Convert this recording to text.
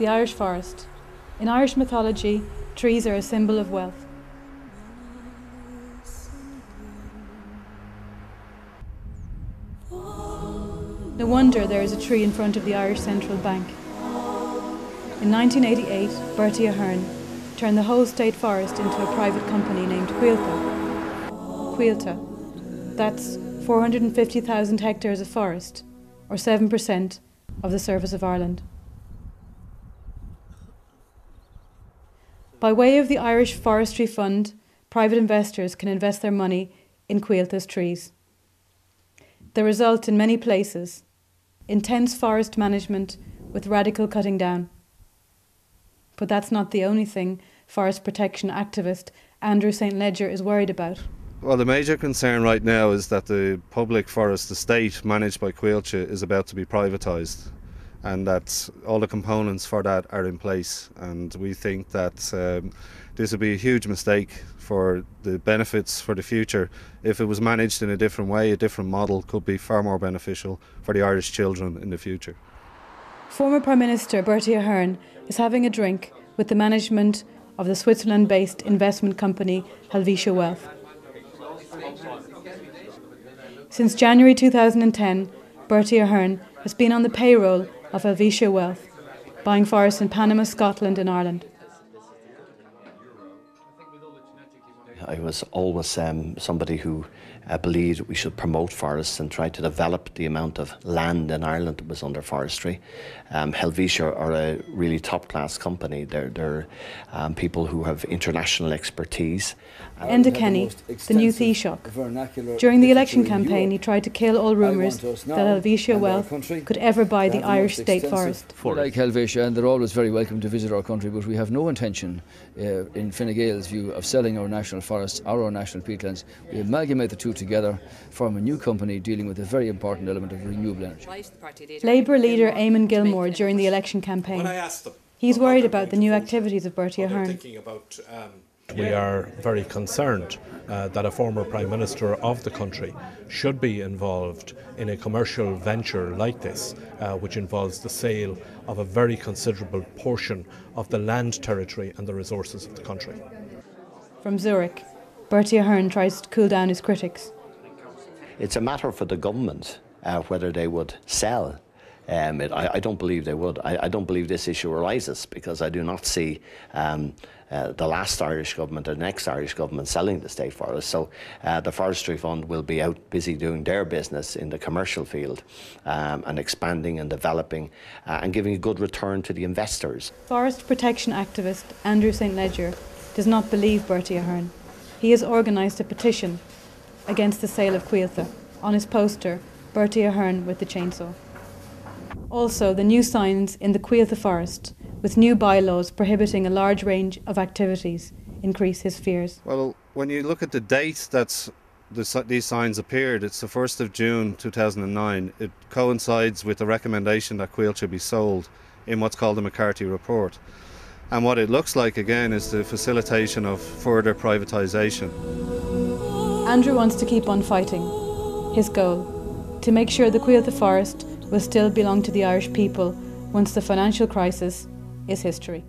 The Irish forest. In Irish mythology, trees are a symbol of wealth. No wonder there is a tree in front of the Irish Central Bank. In 1988, Bertie Ahern turned the whole state forest into a private company named Coillte. Coillte. That's 450,000 hectares of forest, or 7% of the surface of Ireland. By way of the Irish Forestry Fund, private investors can invest their money in Coiltte's trees. The result in many places: intense forest management with radical cutting down. But that's not the only thing forest protection activist Andrew St. Ledger is worried about. Well, the major concern right now is that the public forest estate managed by Coillte is about to be privatised, and that all the components for that are in place. And we think that this would be a huge mistake for the benefits for the future. If it was managed in a different way, a different model could be far more beneficial for the Irish children in the future. Former Prime Minister Bertie Ahern is having a drink with the management of the Switzerland-based investment company Helvetia Wealth. Since January 2010, Bertie Ahern has been on the payroll of Helvetia Wealth, buying forests in Panama, Scotland and Ireland. I was always somebody who believed we should promote forests and try to develop the amount of land in Ireland that was under forestry. Helvetia are a really top-class company. They're people who have international expertise. Enda Kenny, the new Taoiseach. During the election campaign, he tried to kill all rumours that Helvetia Wealth could ever buy the Irish state forest. We like Helvetia, and they're always very welcome to visit our country, but we have no intention, in Fine Gael's view, of selling our national forests or our national peatlands. We amalgamate the two together, form a new company dealing with a very important element of renewable energy. Labour leader Eamon Gilmore during the election campaign. He's worried about the new activities of Bertie Ahern. We are very concerned that a former Prime Minister of the country should be involved in a commercial venture like this, which involves the sale of a very considerable portion of the land territory and the resources of the country. From Zurich, Bertie Ahern tries to cool down his critics. It's a matter for the government whether they would sell. I don't believe they would. I don't believe this issue arises because I do not see the last Irish government or the next Irish government selling the state forest. So the Forestry Fund will be out busy doing their business in the commercial field and expanding and developing and giving a good return to the investors. Forest protection activist Andrew St. Ledger does not believe Bertie Ahern. He has organised a petition against the sale of Coillte. On his poster, Bertie Ahern with the chainsaw. Also, the new signs in the Coillte forest, with new bylaws prohibiting a large range of activities, increase his fears. Well, when you look at the date that these signs appeared, it's the 1st of June 2009. It coincides with the recommendation that Coillte be sold in what's called the McCarthy Report. And what it looks like, again, is the facilitation of further privatisation. Andrew wants to keep on fighting. His goal: to make sure the Coillte forest will still belong to the Irish people once the financial crisis is history.